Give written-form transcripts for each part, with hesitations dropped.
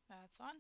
That's on.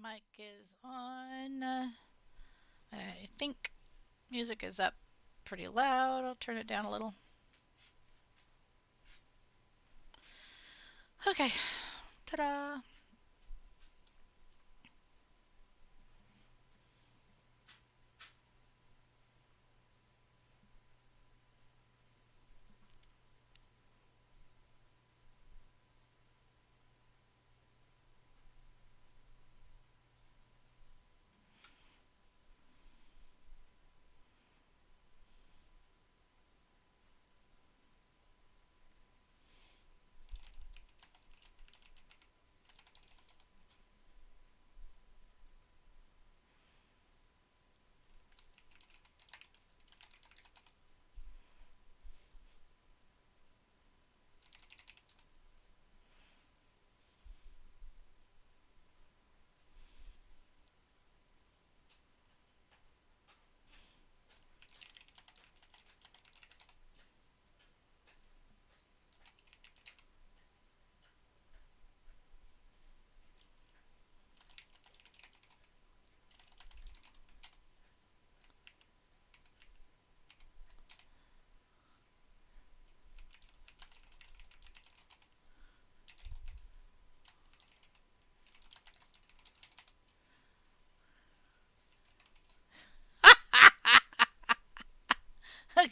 Mic is on. I think music is up pretty loud. I'll turn it down a little. Okay. Ta da!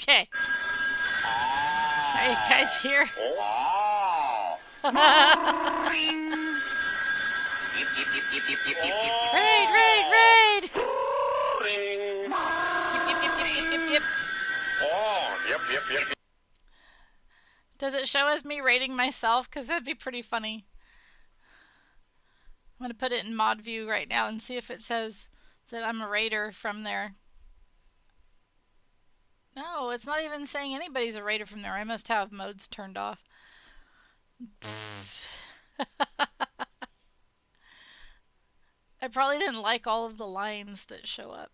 Okay. Are you guys here? Raid, raid, raid! Yip, yip, yip, yip, yip, yip, yip. Does it show as me rating myself? Because that'd be pretty funny. I'm going to put it in mod view right now and see if it says that I'm a raider from there. No, it's not even saying anybody's a raider from there. I must have modes turned off. I probably didn't like all of the lines that show up.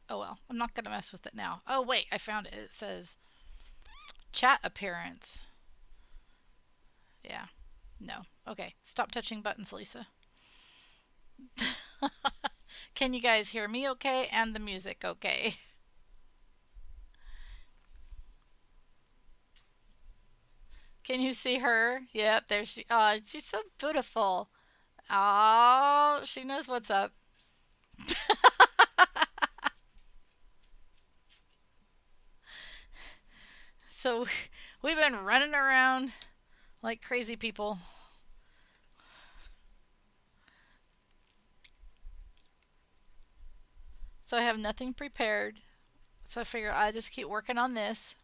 Oh well, I'm not going to mess with it now. Oh wait, I found it. It says chat appearance. Yeah. No. Okay. Stop touching buttons, Lisa. Can you guys hear me okay and the music okay? Can you see her? Yep, there she. Oh, she's so beautiful. Oh, she knows what's up. So we've been running around like crazy people. So I have nothing prepared. So I figure I just keep working on this.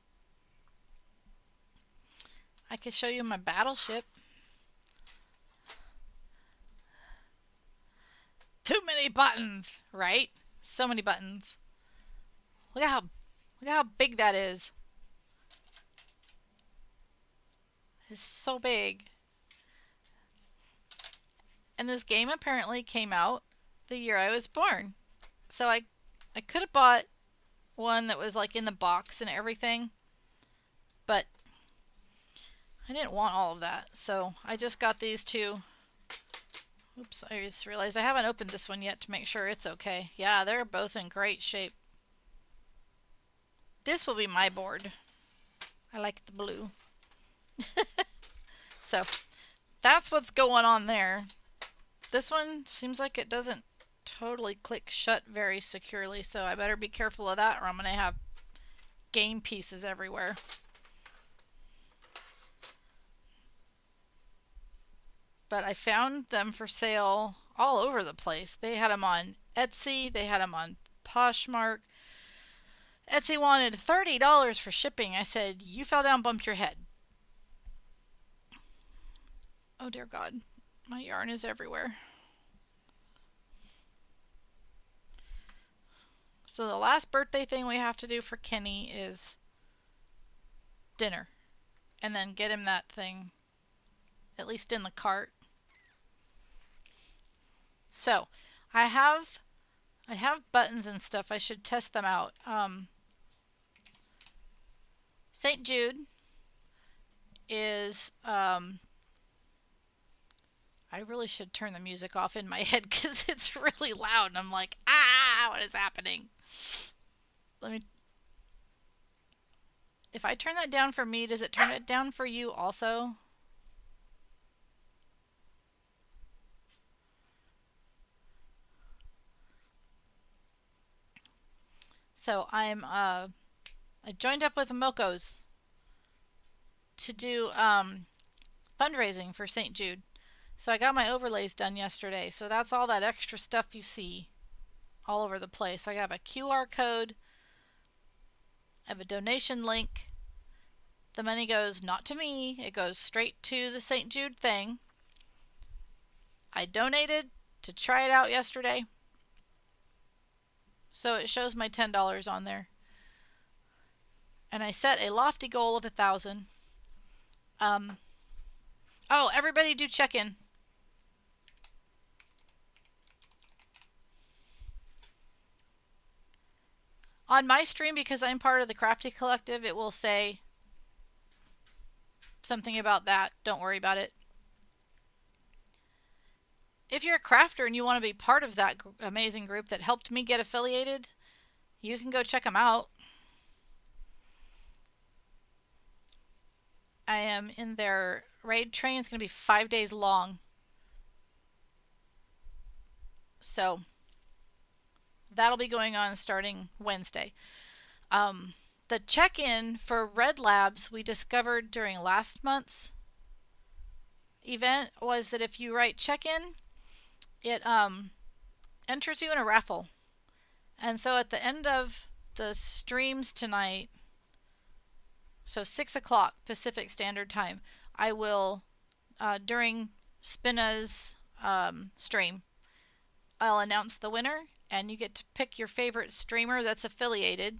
I could show you my battleship. Too many buttons, right? So many buttons. Look at how big that is. It's so big. And this game apparently came out the year I was born. So I could have bought one that was like in the box and everything, but I didn't want all of that. So I just got these two. Oops, I just realized I haven't opened this one yet to make sure it's okay. Yeah, they're both in great shape. This will be my board. I like the blue. So that's what's going on there. This one seems like it doesn't totally click shut very securely, so I better be careful of that or I'm going to have game pieces everywhere. But I found them for sale all over the place. They had them on Etsy, they had them on Poshmark. Etsy wanted $30 for shipping. I said, you fell down, bumped your head. Oh dear God, my yarn is everywhere. So the last birthday thing we have to do for Kenny is dinner. And then get him that thing, at least in the cart. So I have buttons and stuff. I should test them out. St. Jude is I really should turn the music off in my head because it's really loud and I'm like, what is happening? Let me. If I turn that down for me, does it turn it down for you also? So I joined up with Moco's to do fundraising for St. Jude. So I got my overlays done yesterday. So that's all that extra stuff you see all over the place. I have a QR code. I have a donation link. The money goes not to me. It goes straight to the St. Jude thing. I donated to try it out yesterday. So it shows my $10 on there. And I set a lofty goal of 1,000. Oh, everybody do check in. On my stream, because I'm part of the Crafty Collective, it will say something about that. Don't worry about it. If you're a crafter and you want to be part of that amazing group that helped me get affiliated, you can go check them out. I am in their raid train. It's going to be 5 days long. So That'll be going on starting Wednesday. Um, the check-in for Red Labs we discovered during last month's event was that if you write check-in, it enters you in a raffle. And so at the end of the streams tonight, so 6 o'clock Pacific Standard Time, I will, during Spina's stream, I'll announce the winner, and you get to pick your favorite streamer that's affiliated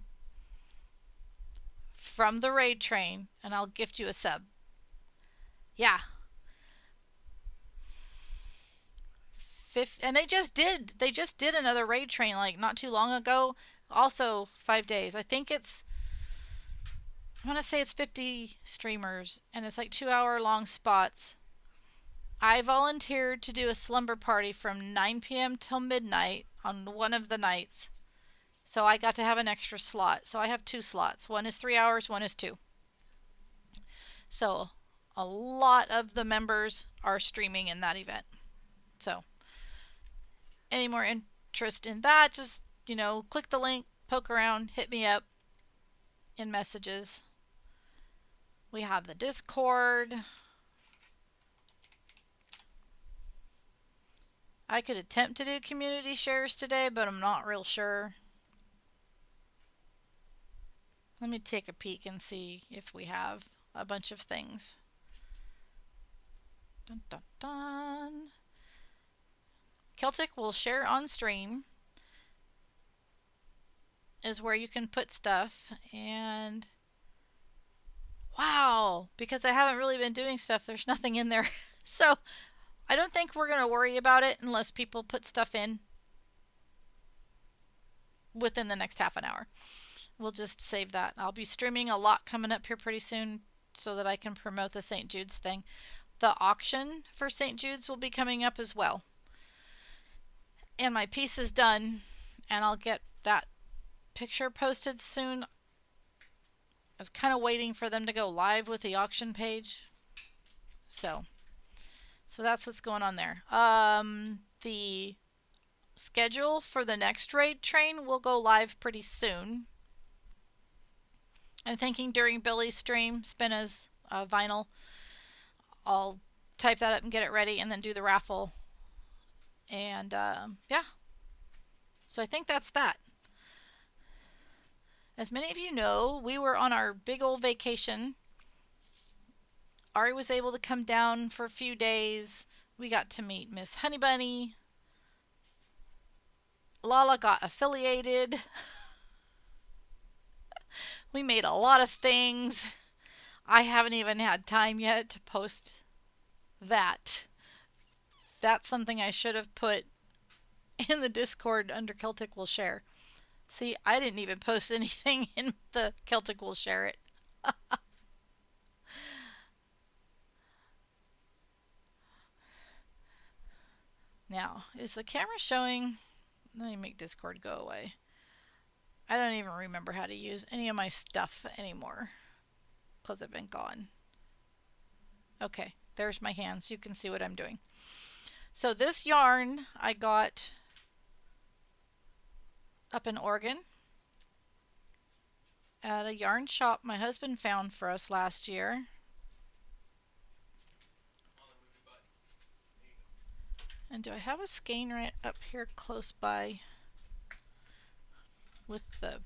from the raid train, and I'll gift you a sub. Yeah. And they just did another raid train like not too long ago, also 5 days. I want to say it's 50 streamers, and it's like 2 hour long spots. I volunteered to do a slumber party from 9 p.m. till midnight on one of the nights. So I got to have an extra slot. So I have 2 slots. One is 3 hours, one is 2. So a lot of the members are streaming in that event. So any more interest in that, just, click the link, poke around, hit me up in messages. We have the Discord. I could attempt to do community shares today, but I'm not real sure. Let me take a peek and see if we have a bunch of things. Dun, dun, dun. Celtic will share on stream is where you can put stuff, and wow, because I haven't really been doing stuff, there's nothing in there. So I don't think we're going to worry about it unless people put stuff in within the next half an hour. We'll just save that. I'll be streaming a lot coming up here pretty soon so that I can promote the St. Jude's thing. The auction for St. Jude's will be coming up as well. And my piece is done, and I'll get that picture posted soon. I was kind of waiting for them to go live with the auction page. So that's what's going on there. The schedule for the next raid train will go live pretty soon. I'm thinking during Billy's stream, Spina's vinyl, I'll type that up and get it ready and then do the raffle. And yeah. So I think that's that. As many of you know, we were on our big old vacation. Ari was able to come down for a few days. We got to meet Miss Honey Bunny. Lala got affiliated. We made a lot of things. I haven't even had time yet to post that. That's something I should have put in the Discord under Celtic Will Share. See, I didn't even post anything in the Celtic Will Share it. Now, is the camera showing? Let me make Discord go away. I don't even remember how to use any of my stuff anymore because I've been gone. Okay, there's my hands. You can see what I'm doing. So this yarn I got up in Oregon at a yarn shop my husband found for us last year. And do I have a skein right up here close by with the...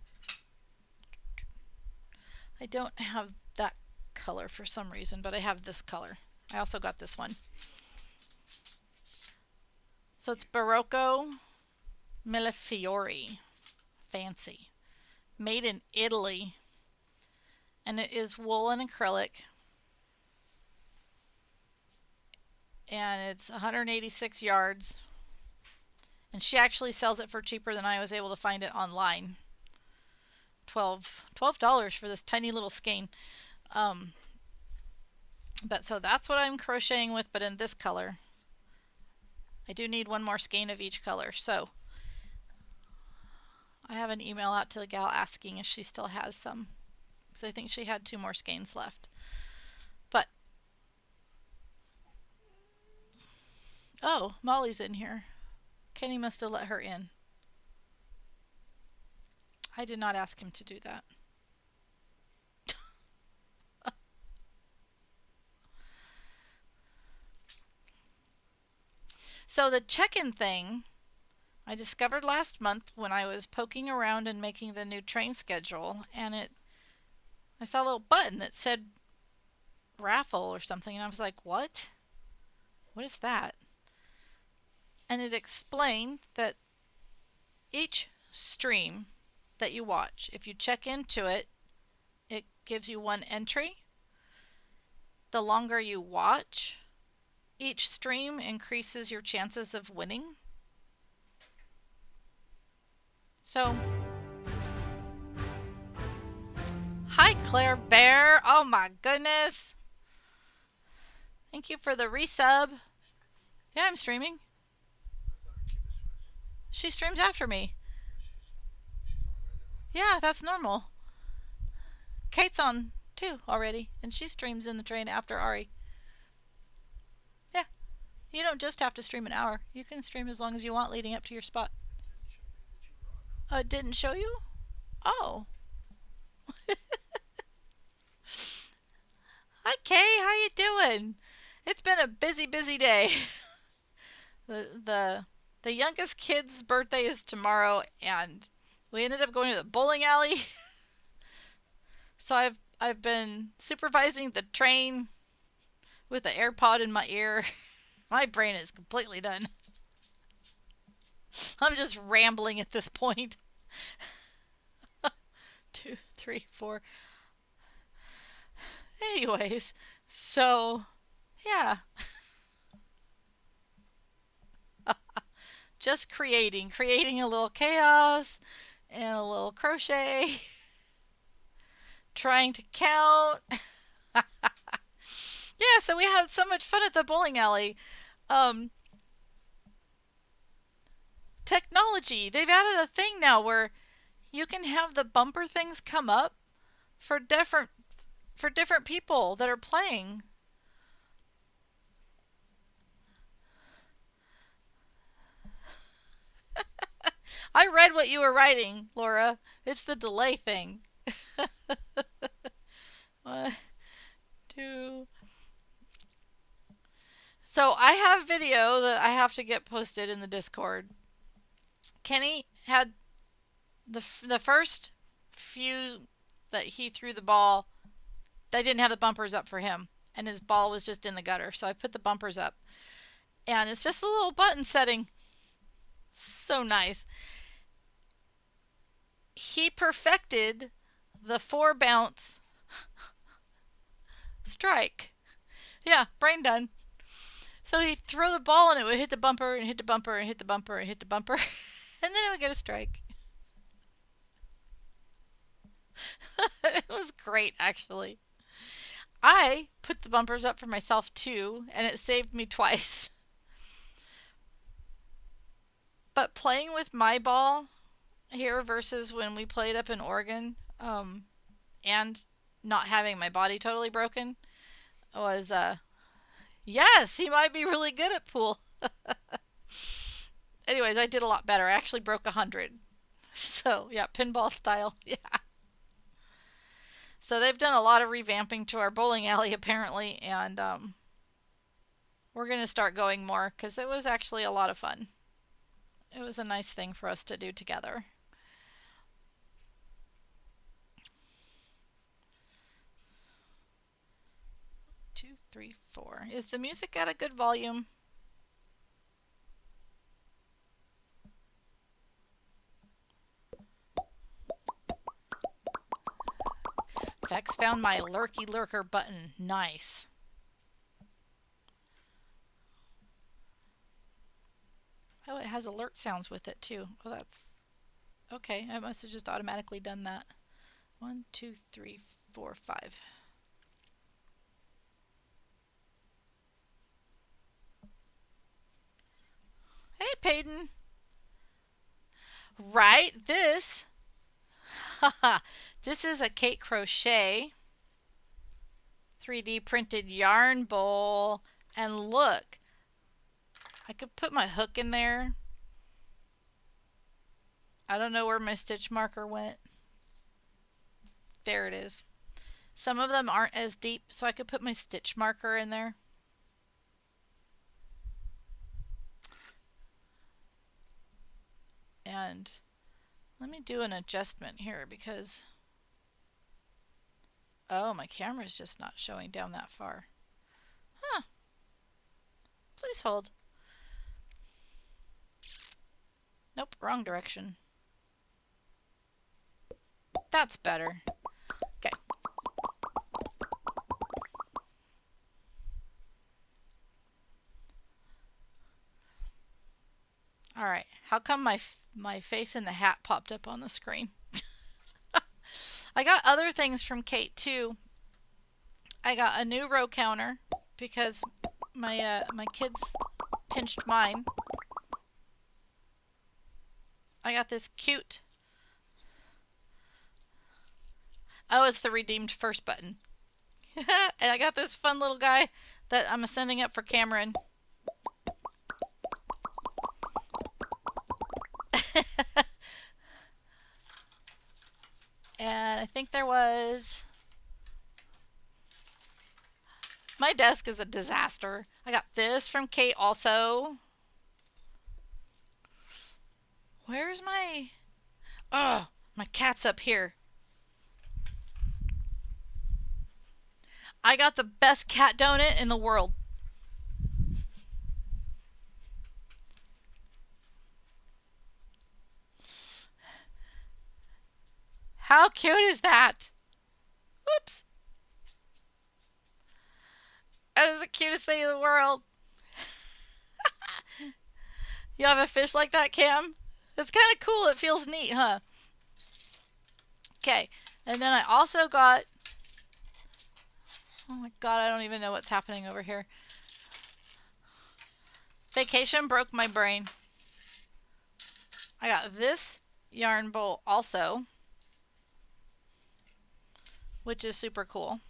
I don't have that color for some reason, but I have this color. I also got this one. So it's Barocco Millefiori. Fancy. Made in Italy. And it is wool and acrylic. And it's 186 yards. And she actually sells it for cheaper than I was able to find it online. $12 for this tiny little skein. But so that's what I'm crocheting with, but in this color. I do need one more skein of each color, so I have an email out to the gal asking if she still has some, because I think she had 2 more skeins left. But oh, Molly's in here. Kenny must have let her in. I did not ask him to do that. So the check-in thing I discovered last month when I was poking around and making the new train schedule, and I saw a little button that said raffle or something, and I was like, what? What is that? And it explained that each stream that you watch, if you check into it, it gives you one entry. The longer you watch, each stream increases your chances of winning. So, hi Claire Bear. Oh my goodness. Thank you for the resub. Yeah, I'm streaming. She streams after me. Yeah, that's normal. Kate's on too already, and she streams in the train after Ari. Yeah, you don't just have to stream an hour. You can stream as long as you want leading up to your spot. It didn't show you? Oh. Hi Kay, how you doing? It's been a busy, busy day. The youngest kid's birthday is tomorrow, and we ended up going to the bowling alley. So I've been supervising the train with the AirPod in my ear. My brain is completely done. I'm just rambling at this point. 2, 3, 4. Anyways, so yeah. Just creating a little chaos and a little crochet. Trying to count. Yeah, so we had so much fun at the bowling alley. Technology. They've added a thing now where you can have the bumper things come up for different people that are playing. I read what you were writing, Laura. It's the delay thing. 1, 2. So I have video that I have to get posted in the Discord. Kenny had the first few that he threw the ball. I didn't have the bumpers up for him, and his ball was just in the gutter. So I put the bumpers up, and it's just a little button setting. So nice. He perfected the 4 bounce strike. Yeah, brain done. So he'd throw the ball and it would hit the bumper and hit the bumper and hit the bumper and hit the bumper. And then it would get a strike. It was great, actually. I put the bumpers up for myself too, and it saved me twice. But playing with my ball here versus when we played up in Oregon, and not having my body totally broken was, yes, he might be really good at pool. Anyways, I did a lot better. I actually broke 100. So, yeah, pinball style. Yeah. So they've done a lot of revamping to our bowling alley apparently, and we're going to start going more because it was actually a lot of fun. It was a nice thing for us to do together. Two, 3, 4. Is the music at a good volume? Vex found my lurky lurker button. Nice. Oh, it has alert sounds with it too. Oh, that's okay. I must have just automatically done that. 1, 2, 3, 4, 5. Hey, Peyton. Right, this is a Kate Crochet 3D printed yarn bowl, and look, I could put my hook in there I don't know where my stitch marker went. There it is. Some of them aren't as deep, so I could put my stitch marker in there. And let me do an adjustment here because, oh, my camera's just not showing down that far. Huh. Please hold. Nope, wrong direction. That's better. Okay. All right. How come my face in the hat popped up on the screen? I got other things from Kate too. I got a new row counter because my kids pinched mine. I got this cute. Oh, it's the redeemed first button. And I got this fun little guy that I'm sending up for Cameron. And I think there was... My desk is a disaster. I got this from Kate also. Where's my... Oh, my cat's up here. I got the best cat donut in the world. How cute is that? Whoops. That is the cutest thing in the world. You have a fish like that, Cam? It's kind of cool. It feels neat, huh? Okay. And then I also got... Oh my god, I don't even know what's happening over here. Vacation broke my brain. I got this yarn bowl also, which is super cool.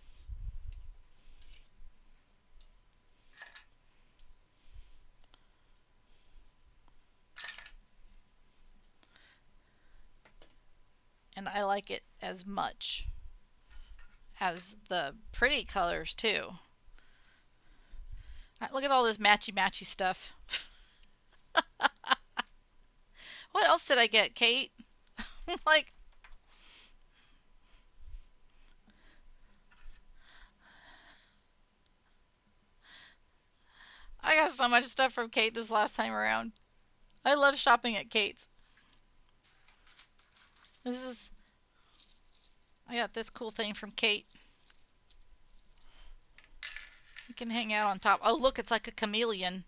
And I like it as much as the pretty colors too. Look at all this matchy stuff. What else did I get, Kate? Like, I got so much stuff from Kate this last time around. I love shopping at Kate's. I got this cool thing from Kate. You can hang out on top. Oh, look, it's like a chameleon.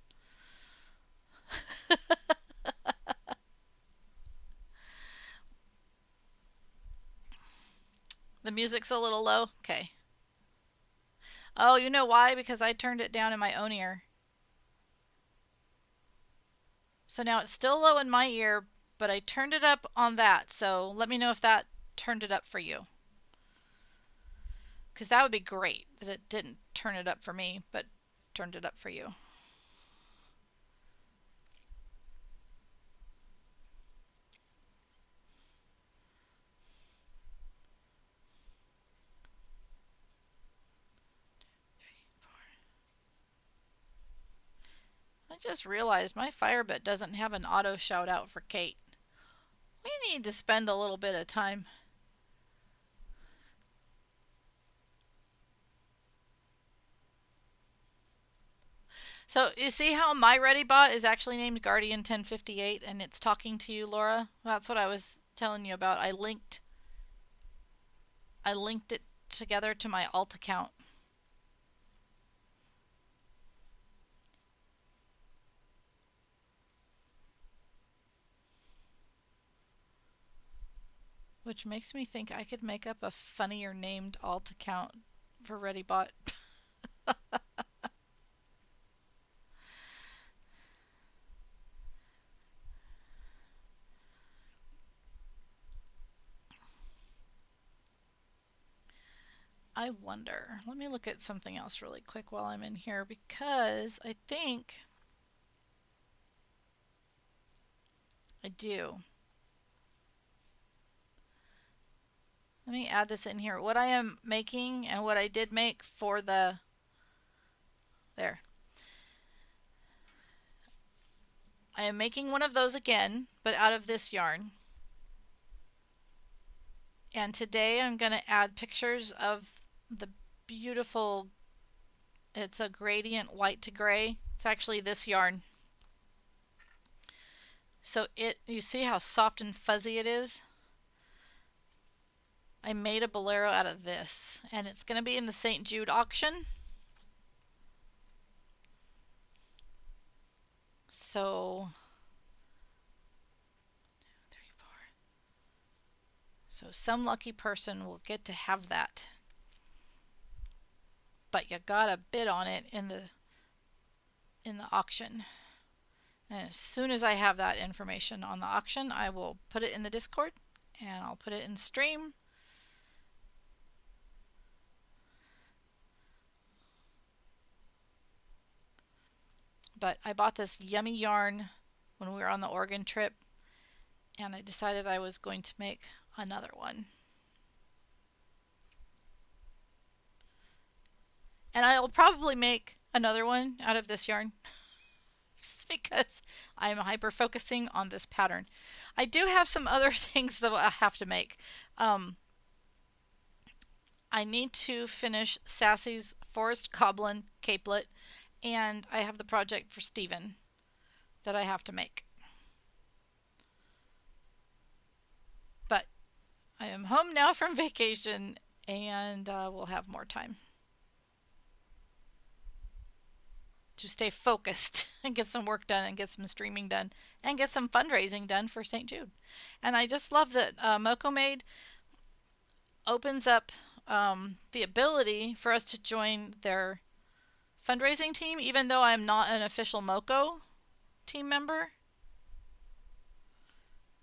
The music's a little low. Okay. Oh, you know why? Because I turned it down in my own ear. So now it's still low in my ear, but I turned it up on that. So let me know if that turned it up for you. Because that would be great that it didn't turn it up for me, but turned it up for you. I just realized my Firebit doesn't have an auto shout out for Kate. We need to spend a little bit of time. So you see how my ReadyBot is actually named Guardian 1058 and it's talking to you, Laura? That's what I was telling you about. I linked it together to my alt account. Which makes me think I could make up a funnier named alt account for ReadyBot. I wonder. Let me look at something else really quick while I'm in here because I think I do. Let me add this in here. What I am making and what I did make for the, there. I am making one of those again, but out of this yarn. And today I'm going to add pictures of the beautiful, it's a gradient white to gray. It's actually this yarn. So you see how soft and fuzzy it is? I made a bolero out of this, and it's going to be in the St. Jude auction. So, 3, 4. So some lucky person will get to have that. But you gotta bid on it in the auction. And as soon as I have that information on the auction, I will put it in the Discord and I'll put it in stream. But I bought this yummy yarn when we were on the Oregon trip, and I decided I was going to make another one. And I'll probably make another one out of this yarn just because I'm hyper focusing on this pattern. I do have some other things that I have to make. I need to finish Sassy's Forest Goblin capelet, and I have the project for Steven that I have to make. But I am home now from vacation, and we'll have more time to stay focused and get some work done and get some streaming done and get some fundraising done for St. Jude. And I just love that Moco Made opens up the ability for us to join their fundraising team, even though I'm not an official Moco team member.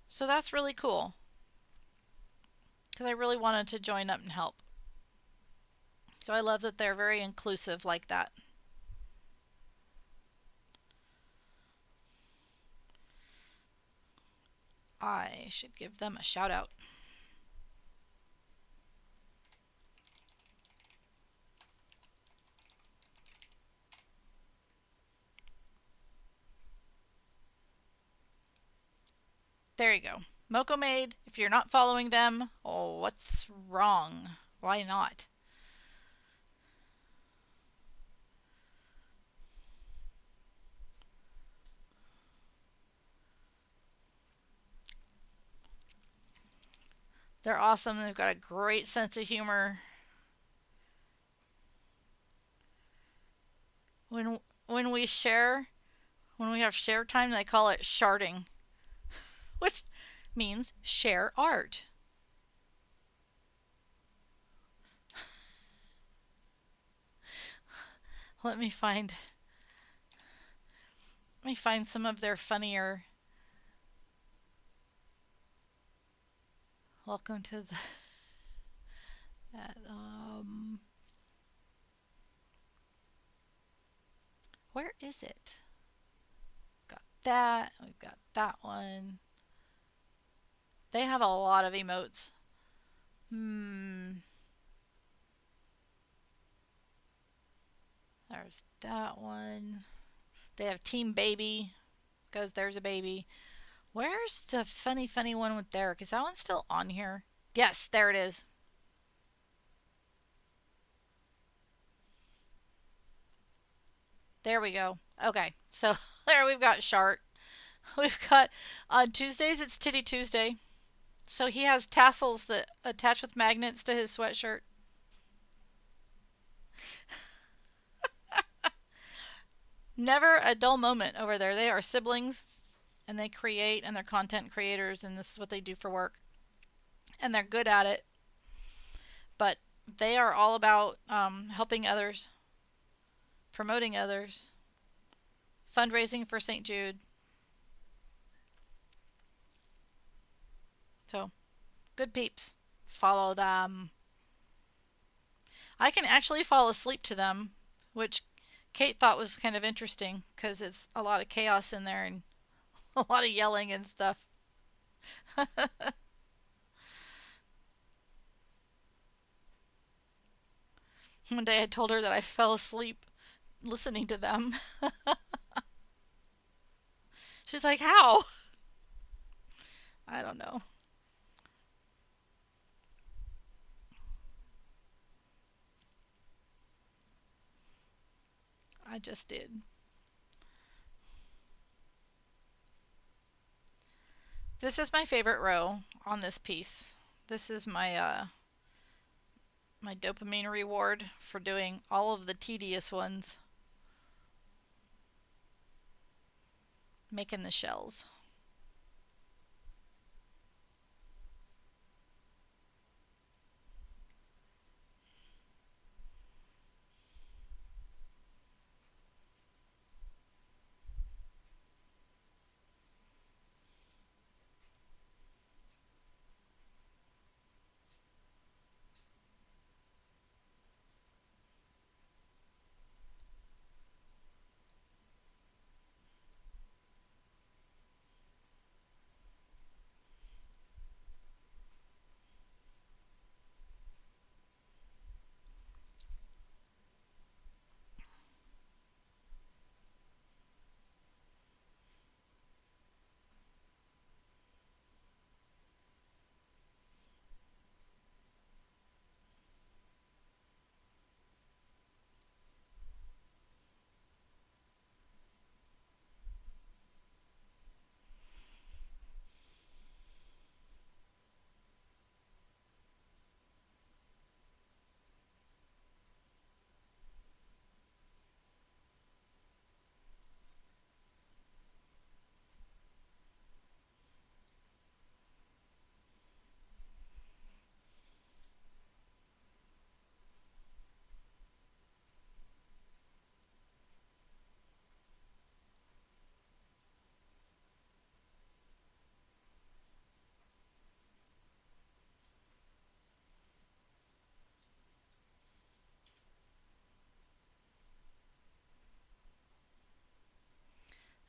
So that's really cool, because I really wanted to join up and help. So I love that they're very inclusive like that. I should give them a shout out. There you go. Moco Made, if you're not following them, oh, what's wrong? Why not? They're awesome. They've got a great sense of humor. When we have share time, they call it sharding, which means share art. Let me find some of their funnier. Welcome to the where is it? Got that. We've got that one. They have a lot of emotes. There's that one. They have Team Baby, because there's a baby. Where's the funny one with Derek? Is that one still on here? Yes, there it is. There we go. Okay, so there we've got Shart. We've got on Tuesdays it's Titty Tuesday. So he has tassels that attach with magnets to his sweatshirt. Never a dull moment over there. They are siblings, and they create, and they're content creators, and this is what they do for work. And they're good at it. But they are all about helping others, promoting others, fundraising for St. Jude. So, good peeps. Follow them. I can actually fall asleep to them, which Kate thought was kind of interesting because it's a lot of chaos in there and a lot of yelling and stuff. One day I told her that I fell asleep listening to them. She's like, how? I don't know. I just did. This is my favorite row on this piece. This is my dopamine reward for doing all of the tedious ones, making the shells.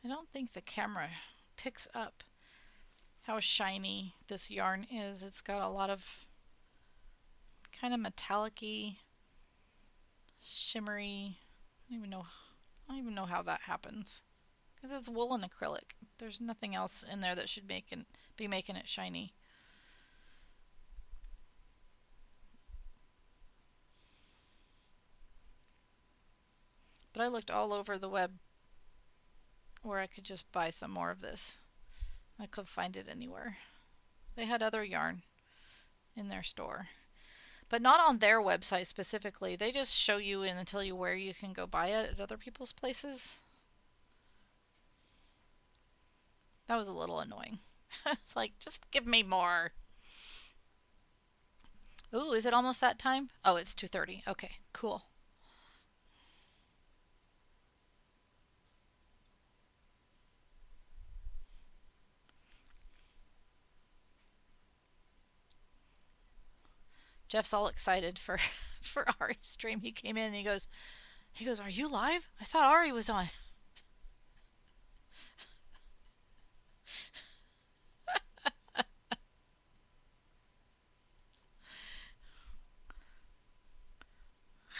I don't think the camera picks up how shiny this yarn is. It's got a lot of kind of metallic-y, shimmery. I don't even know how that happens. Because it's wool and acrylic. There's nothing else in there that should be making it shiny. But I looked all over the web where I could just buy some more of this. I couldn't find it anywhere. They had other yarn in their store, but not on their website specifically. They just show you and tell you where you can go buy it at other people's places. That was a little annoying. It's like, just give me more. Ooh, is it almost that time? Oh, it's 2:30. Okay, cool. Jeff's all excited for for Ari's stream. He came in and he goes, "Are you live? I thought Ari was on."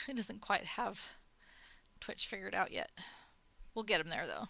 He doesn't quite have Twitch figured out yet. We'll get him there though.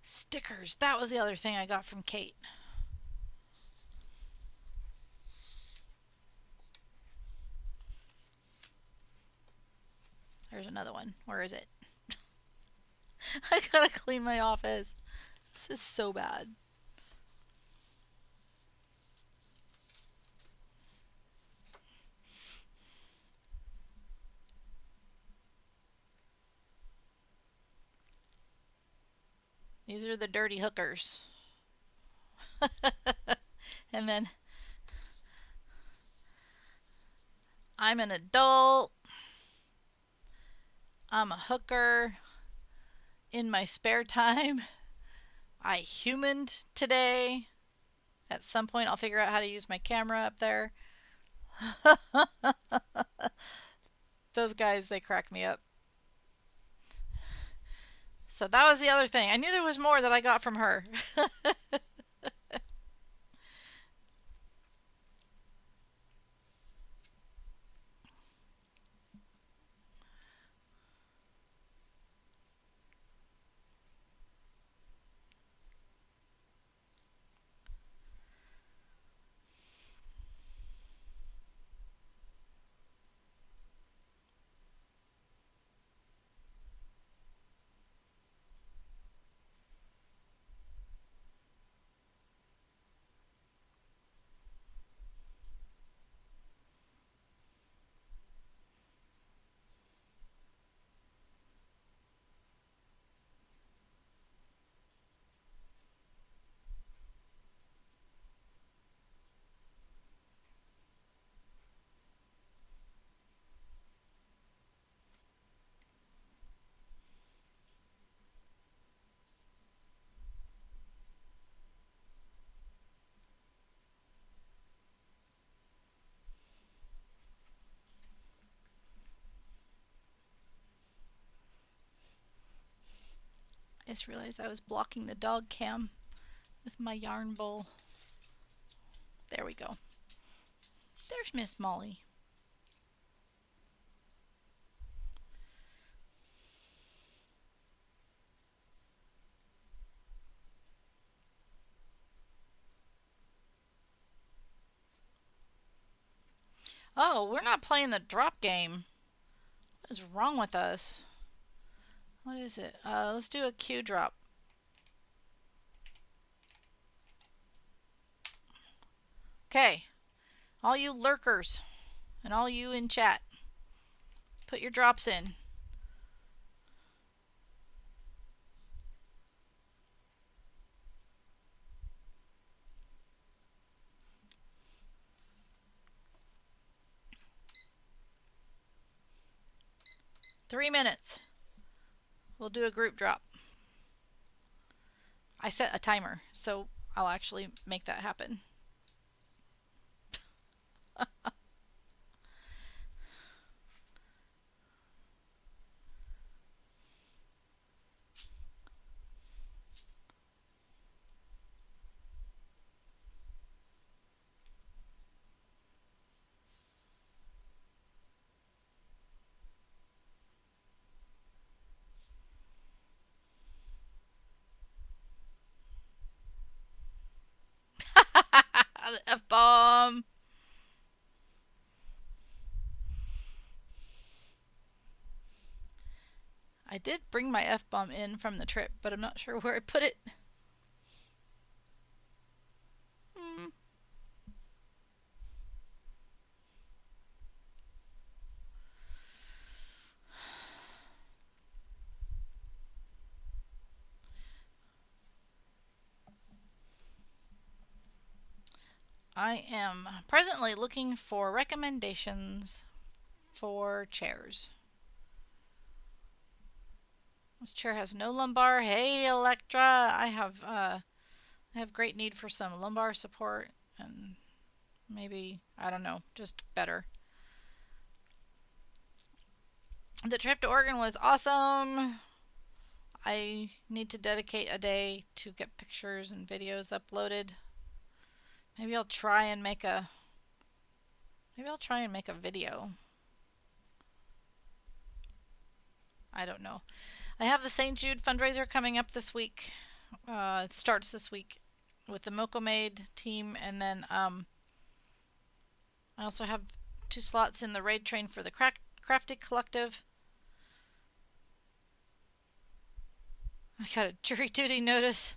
Stickers. That was the other thing I got from Kate. There's another one. Where is it? I gotta clean my office. This is so bad. These are the dirty hookers. And then I'm an adult. I'm a hooker. In my spare time, I humaned today. At some point, I'll figure out how to use my camera up there. Those guys, they crack me up. So that was the other thing. I knew there was more that I got from her. I just realized I was blocking the dog cam with my yarn bowl. There we go. There's Miss Molly. Oh, we're not playing the drop game. What is wrong with us? What is it? Let's do a Q drop. Okay. All you lurkers and all you in chat, put your drops in. Three minutes. We'll do a group drop. I set a timer, so I'll actually make that happen. The F-bomb. I did bring my F-bomb in from the trip, but I'm not sure where I put it. I am presently looking for recommendations for chairs. This chair has no lumbar. Hey, Electra, I have great need for some lumbar support and maybe, I don't know, just better. The trip to Oregon was awesome. I need to dedicate a day to get pictures and videos uploaded. Maybe I'll try and make a video. I don't know. I have the St. Jude fundraiser coming up this week. It starts this week with the Moco Maid team, and then I also have 2 slots in the raid train for the Crafty Collective. I got a jury duty notice.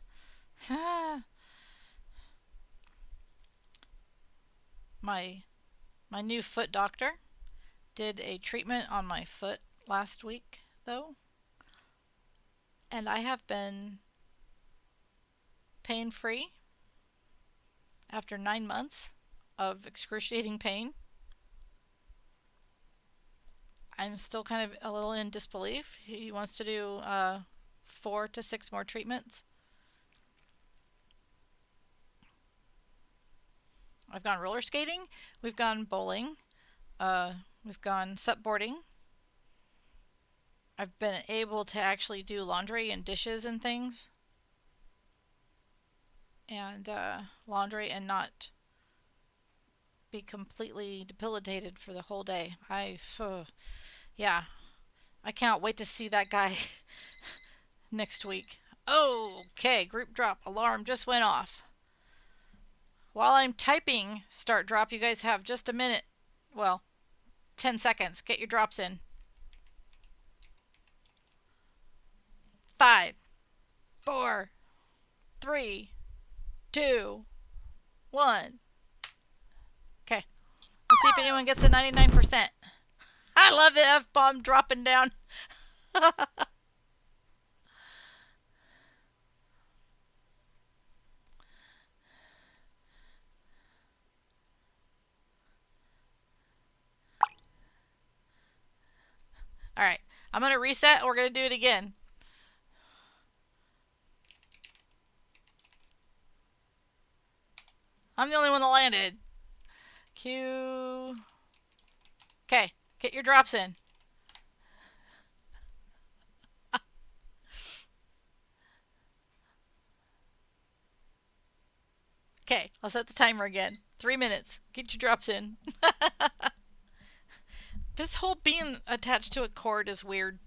My new foot doctor did a treatment on my foot last week, though. And I have been pain-free after 9 months of excruciating pain. I'm still kind of a little in disbelief. He wants to do 4 to 6 more treatments. I've gone roller skating. We've gone bowling. We've gone supboarding. I've been able to actually do laundry and dishes and things. And laundry and not be completely debilitated for the whole day. Yeah, I can't wait to see that guy next week. Okay, group drop alarm just went off. While I'm typing start drop, you guys have just a minute. Well, 10 seconds. Get your drops in. 5, 4, 3, 2, 1. Okay. Let's see if anyone gets a 99%. I love the F-bomb dropping down. Alright. I'm going to reset. We're going to do it again. I'm the only one that landed. Q. Okay. Get your drops in. Okay, I'll set the timer again. 3 minutes. Get your drops in. This whole being attached to a cord is weird.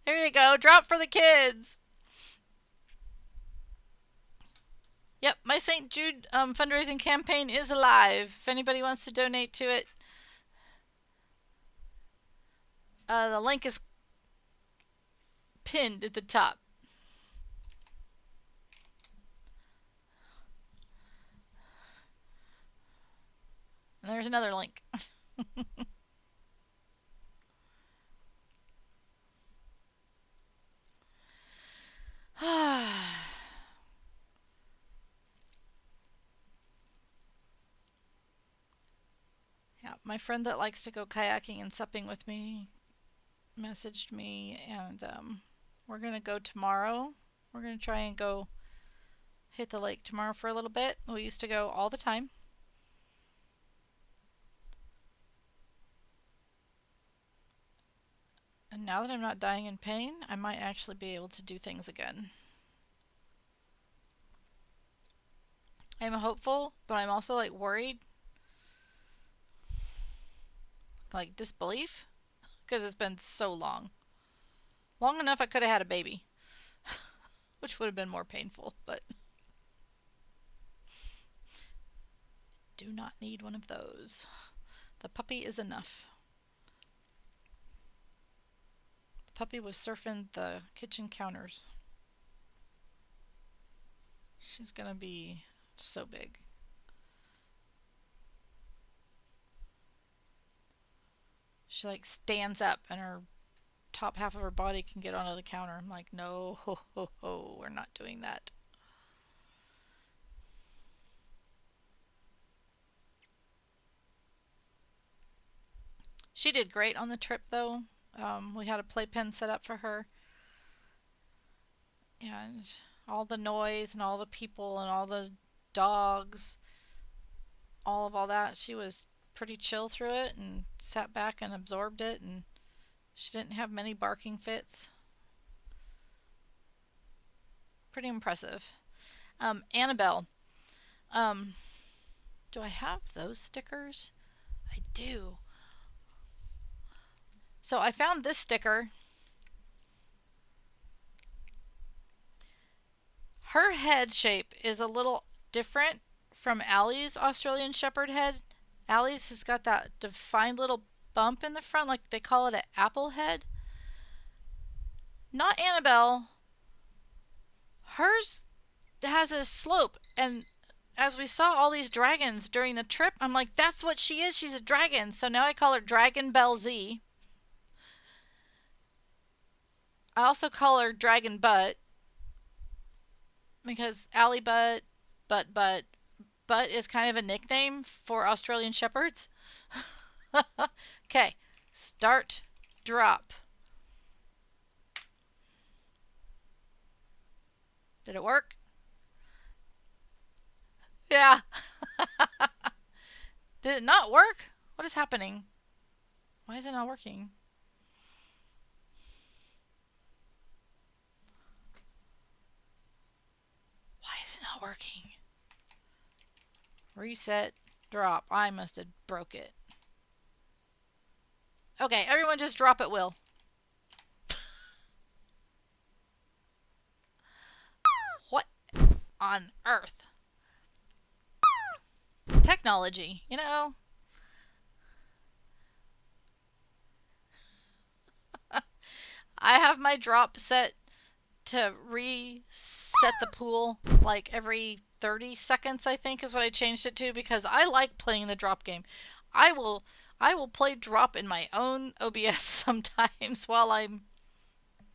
There you go. Drop for the kids. Yep, my St. Jude fundraising campaign is alive. If anybody wants to donate to it, the link is pinned at the top. And there's another link. Yeah, my friend that likes to go kayaking and supping with me messaged me, and we're going to go tomorrow. We're going to try and go hit the lake tomorrow for a little bit. We used to go all the time. And now that I'm not dying in pain, I might actually be able to do things again. I'm hopeful, but I'm also like worried. Like disbelief. Because it's been so long. Long enough I could have had a baby. Which would have been more painful, but do not need one of those. The puppy is enough. The puppy was surfing the kitchen counters. She's gonna be so big. She like stands up and her top half of her body can get onto the counter. I'm like, no, ho, ho, ho, we're not doing that. She did great on the trip though. We had a playpen set up for her. And all the noise and all the people and all the dogs, all that, she was pretty chill through it and sat back and absorbed it, and she didn't have many barking fits. Pretty impressive. Annabelle. Do I have those stickers? I do. So I found this sticker. Her head shape is a little different from Allie's Australian Shepherd head. Allie's has got that defined little bump in the front, like they call it an apple head. Not Annabelle. Hers has a slope, and as we saw all these dragons during the trip, I'm like, that's what she is. She's a dragon. So now I call her Dragon Bell Z. I also call her Dragon Butt because Alley Butt, Butt is kind of a nickname for Australian Shepherds. Okay, start, drop. Did it work? Yeah. Did it not work? What is happening? Why is it not working? Why is it not working? Reset, drop. I must have broke it. Okay, everyone just drop at will. What on earth? Technology, you know? I have my drop set to reset the pool like every 30 seconds, I think is what I changed it to, because I like playing the drop game. I will I will play drop in my own OBS sometimes while I'm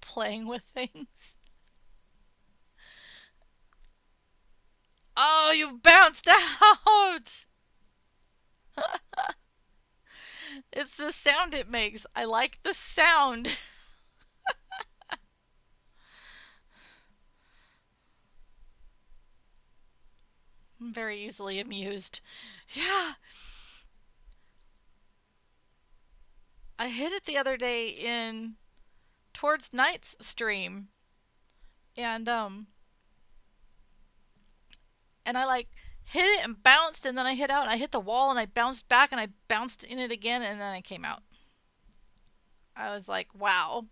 playing with things. Oh, you bounced out. It's the sound it makes. I like the sound. I'm very easily amused. Yeah, I hit it the other day in towards Night's stream, and I like hit it and bounced, and then I hit out and I hit the wall and I bounced back and I bounced in it again, and then I came out. I was like, wow.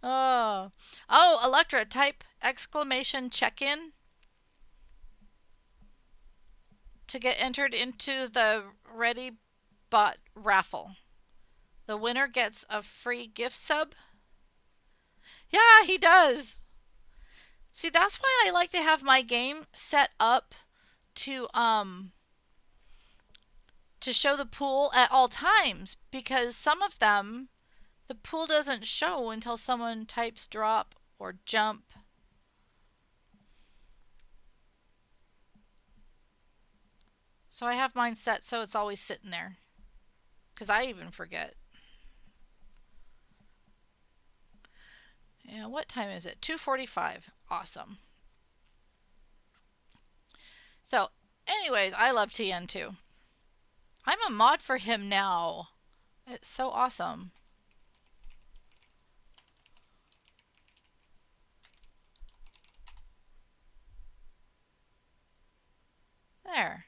Oh, oh, Electra, type exclamation check in to get entered into the Ready Bot raffle. The winner gets a free gift sub. Yeah, he does. See, that's why I like to have my game set up to to show the pool at all times, because some of them the pool doesn't show until someone types drop or jump. So I have mine set so it's always sitting there, because I even forget. Yeah, what time is it? 2:45. Awesome. So, anyways, I love TN too. I'm a mod for him now. It's so awesome. There.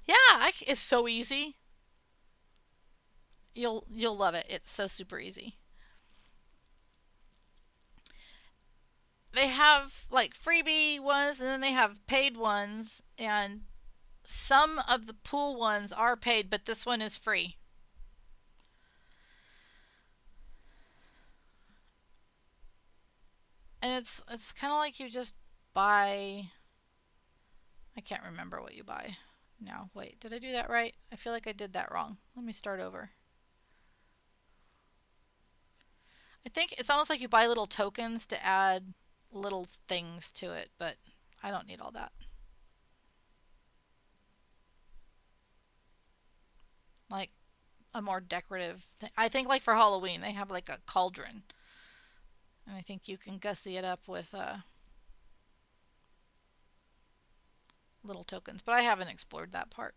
Yeah, it's so easy. You'll love it. It's so super easy. They have like freebie ones and then they have paid ones, and some of the pool ones are paid, but this one is free. And it's kind of like you just buy. I can't remember what you buy. Now, wait, did I do that right? I feel like I did that wrong. Let me start over. I think it's almost like you buy little tokens to add little things to it, but I don't need all that. Like a more decorative thing. I think like for Halloween they have like a cauldron, and I think you can gussy it up with little tokens. But I haven't explored that part.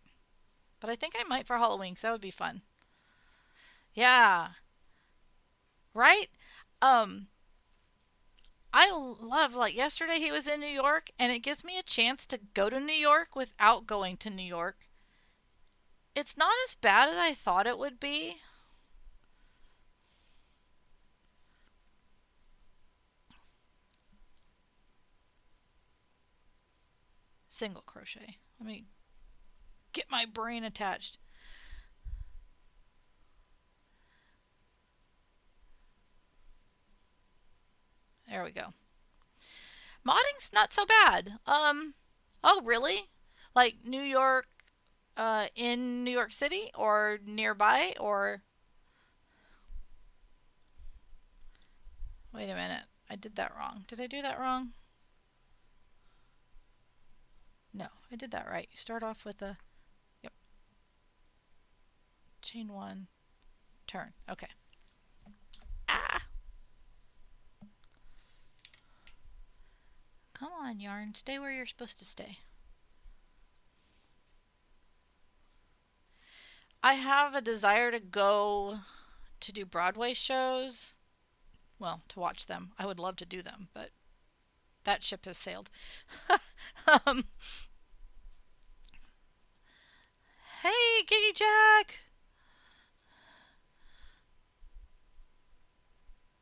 But I think I might for Halloween because that would be fun. Yeah, right. Um, I love, like, yesterday he was in New York, and it gives me a chance to go to New York without going to New York. It's not as bad as I thought it would be. Single crochet. Let me get my brain attached. There we go. Modding's not so bad. Oh really? Like New York, in New York City or nearby or wait a minute. I did that wrong. Did I do that wrong? No, I did that right. You start off with a yep. Chain one, turn. Okay. Ah! Come on, yarn. Stay where you're supposed to stay. I have a desire to go to do Broadway shows. Well, to watch them. I would love to do them, but that ship has sailed. um, hey, Giggy Jack!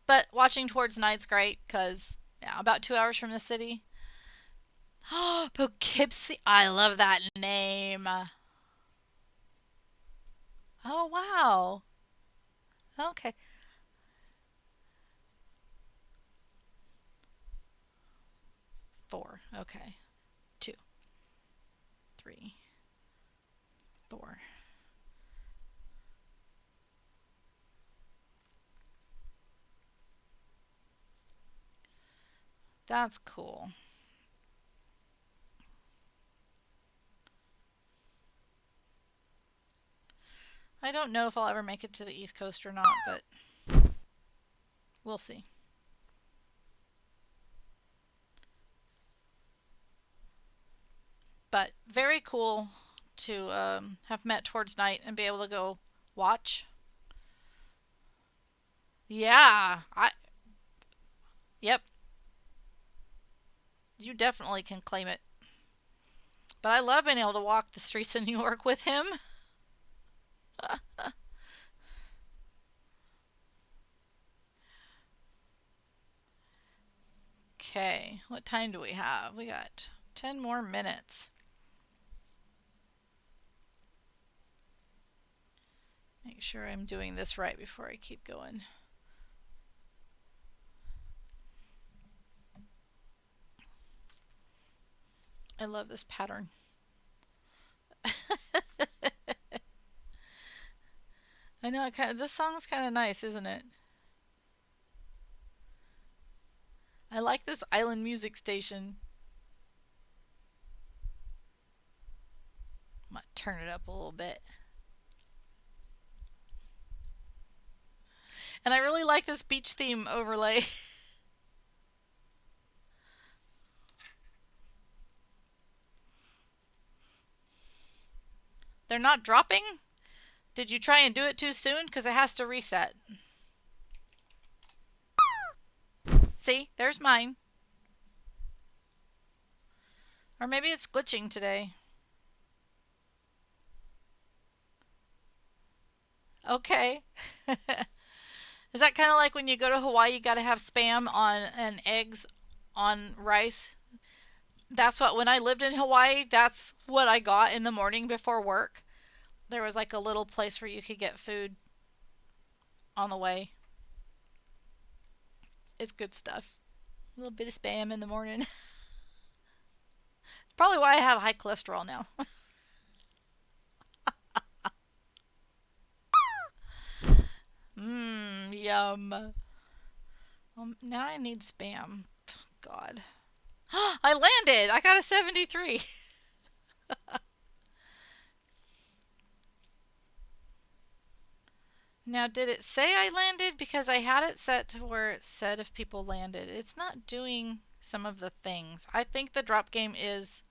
But watching Towards Night's great because, yeah, about 2 hours from the city. Oh, Poughkeepsie. I love that name. Oh, wow. Okay. 4. Okay. 2, 3, 4. That's cool. I don't know if I'll ever make it to the East Coast or not, but we'll see. But very cool to have met Towards Night and be able to go watch. Yeah, yep, you definitely can claim it. But I love being able to walk the streets of New York with him. Okay, what time do we have? We got 10 more minutes. Make sure I'm doing this right before I keep going. I love this pattern. I know, this song's kind of nice, isn't it? I like this island music station. I'm gonna turn it up a little bit. And I really like this beach theme overlay. They're not dropping? Did you try and do it too soon? Because it has to reset. See, there's mine. Or maybe it's glitching today. Okay. Is that kind of like when you go to Hawaii, you got to have spam on and eggs on rice? That's what, when I lived in Hawaii, that's what I got in the morning before work. There was like a little place where you could get food on the way. It's good stuff. A little bit of spam in the morning. It's probably why I have high cholesterol now. Mmm, yum. Now I need spam. God. I landed! I got a 73. Now, did it say I landed? Because I had it set to where it said if people landed. It's not doing some of the things. I think the drop game is...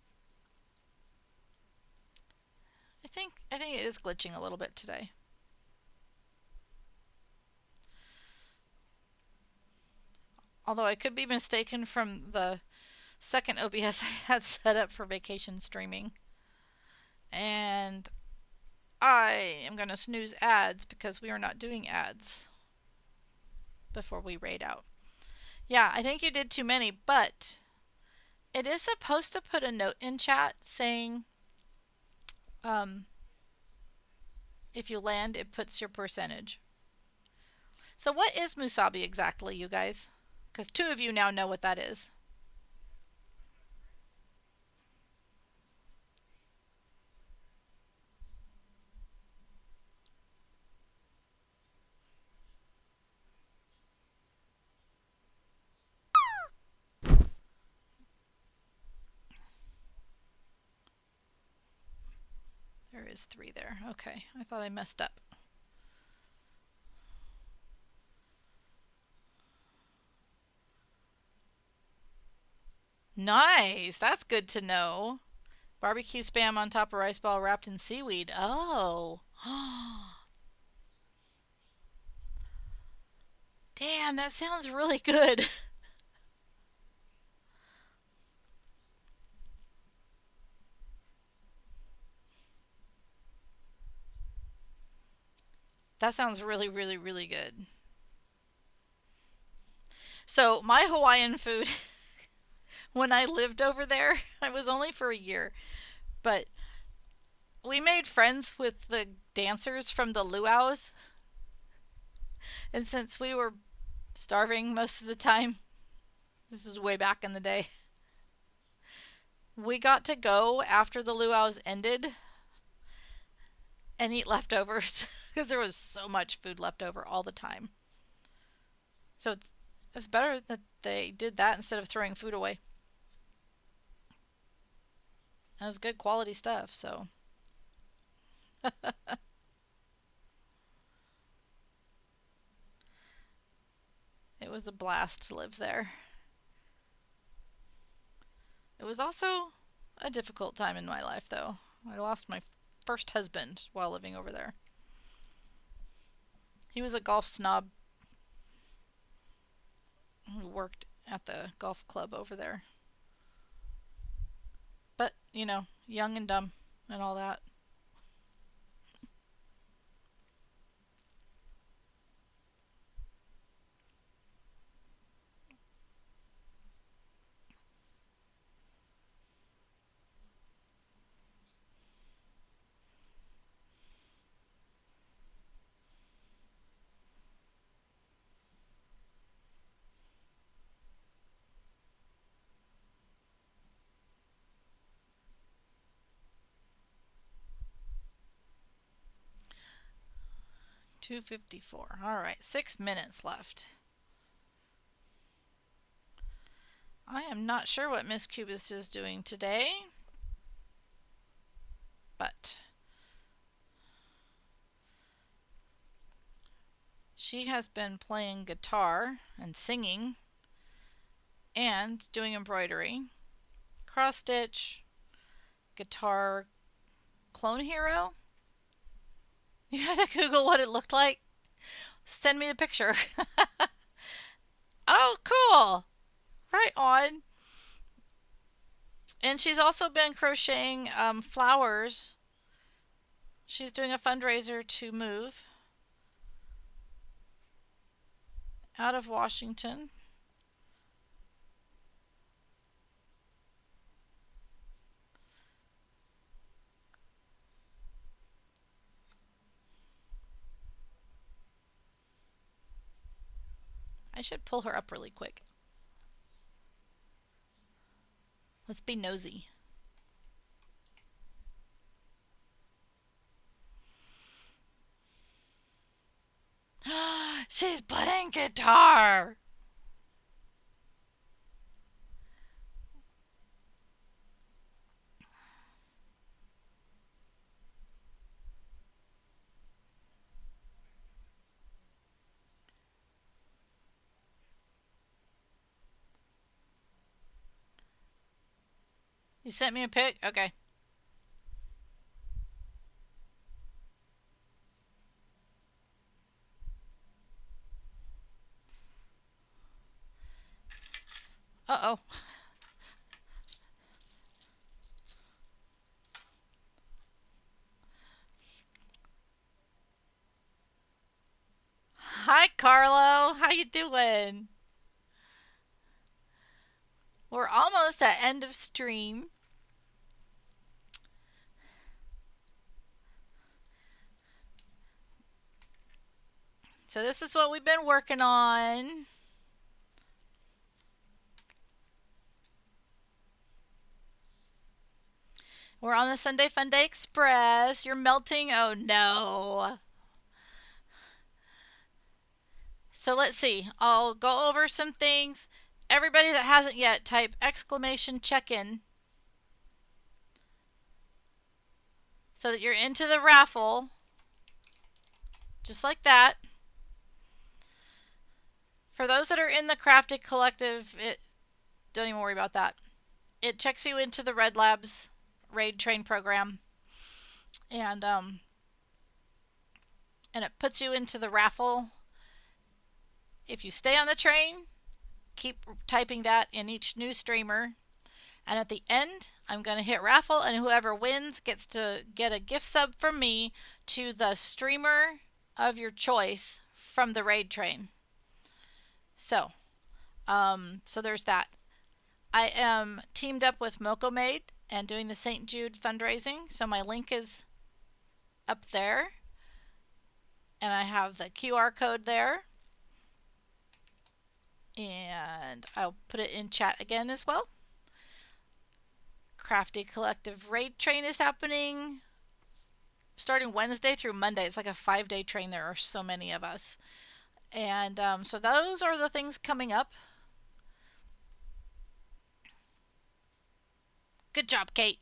I think it is glitching a little bit today. Although I could be mistaken from the second OBS I had set up for vacation streaming. And I am going to snooze ads because we are not doing ads before we raid out. Yeah, I think you did too many, but it is supposed to put a note in chat saying if you land, it puts your percentage. So what is Musabi exactly, you guys? Because 2 of you now know what that is. is 3 there. Okay, I thought I messed up. Nice. That's good to know. Barbecue spam on top of rice ball wrapped in seaweed. Oh. Damn, that sounds really good. That sounds really, really, really good. So, my Hawaiian food, when I lived over there, I was only for a year, but we made friends with the dancers from the luau's. And since we were starving most of the time, this is way back in the day, we got to go after the luau's ended and eat leftovers because there was so much food left over all the time. So it's better that they did that instead of throwing food away. And it was good quality stuff, so. It was a blast to live there. It was also a difficult time in my life, though. I lost my first husband while living over there. He was a golf snob who worked at the golf club over there. But, young and dumb and all that. $2.54. All right, 6 minutes left. I am not sure what Miss Cubist is doing today, but she has been playing guitar and singing and doing embroidery, cross stitch, guitar clone hero. You had to Google what it looked like? Send me a picture. Oh, cool. Right on. And she's also been crocheting flowers. She's doing a fundraiser to move out of Washington. I should pull her up really quick. Let's be nosy. She's playing guitar. You sent me a pic? Okay. Uh-oh. Hi, Carlo. How you doing? We're almost at end of stream. So this is what we've been working on. We're on the Funday Express. You're melting. Oh no. So let's see. I'll go over some things. Everybody that hasn't yet, type exclamation check-in so that you're into the raffle, just like that. For those that are in the Crafted Collective, don't even worry about that. It checks you into the Red Labs Raid Train program, and it puts you into the raffle. If you stay on the train, keep typing that in each new streamer, and at the end, I'm going to hit raffle, and whoever wins gets to get a gift sub from me to the streamer of your choice from the raid train. So there's that. I am teamed up with Moco Maid and doing the St. Jude fundraising, so my link is up there, and I have the QR code there, and I'll put it in chat again as well. Crafty Collective Raid Train is happening starting Wednesday through Monday. It's like a 5-day train. There are so many of us. And so those are the things coming up. Good job, Kate.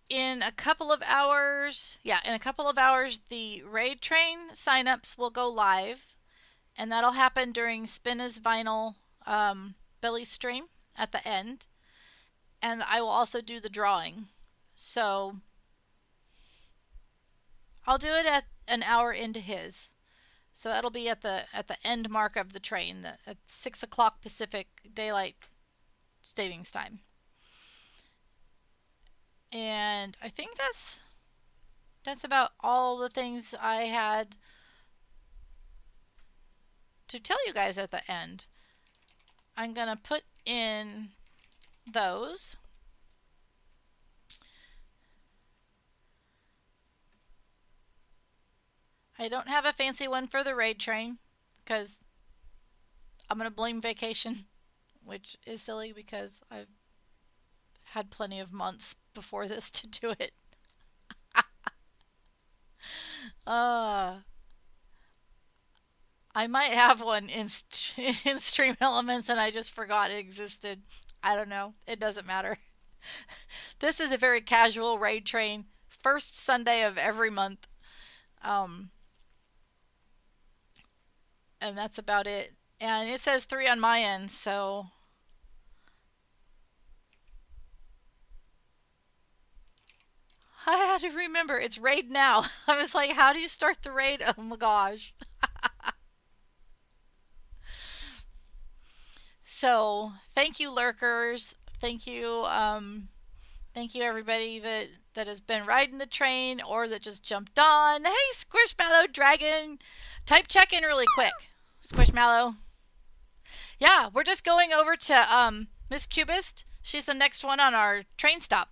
In a couple of hours, the raid train signups will go live, and that'll happen during Spinna's Vinyl Billy stream at the end, and I will also do the drawing. So I'll do it at an hour into his. So that'll be at the end mark of the train, at 6 o'clock Pacific Daylight Savings Time. And I think that's about all the things I had to tell you guys at the end. I'm going to put in those. I don't have a fancy one for the raid train because I'm going to blame vacation, which is silly because I've had plenty of months before this to do it. I might have one in Stream Elements and I just forgot it existed. I don't know. It doesn't matter. This is a very casual raid train. First Sunday of every month. And that's about it. And it says 3 on my end, so I had to remember it's raid now. I was like, how do you start the raid? Oh my gosh. So thank you, lurkers. Thank you everybody that has been riding the train or that just jumped on. Hey, Squishmallow Dragon, type check in really quick. Squishmallow. Yeah, we're just going over to Miss Cubist. She's the next one on our train stop.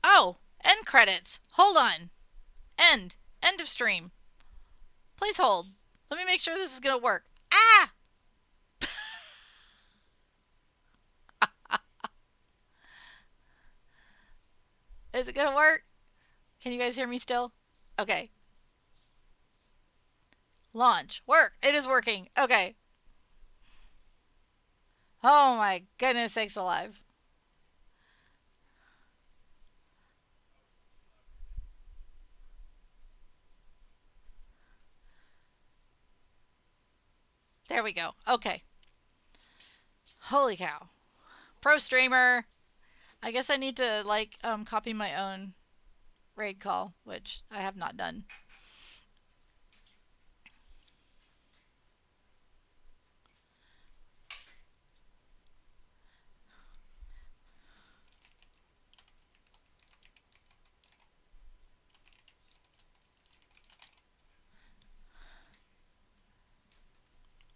Oh, end credits. Hold on. End of stream. Please hold. Let me make sure this is gonna work. Ah! Is it gonna work? Can you guys hear me still? Okay. Launch. Work. It is working. Okay. Oh my goodness sakes alive. There we go. Okay. Holy cow. Pro streamer. I guess I need to copy my own raid call, which I have not done.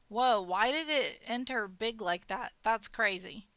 Whoa, why did it enter big like that? That's crazy.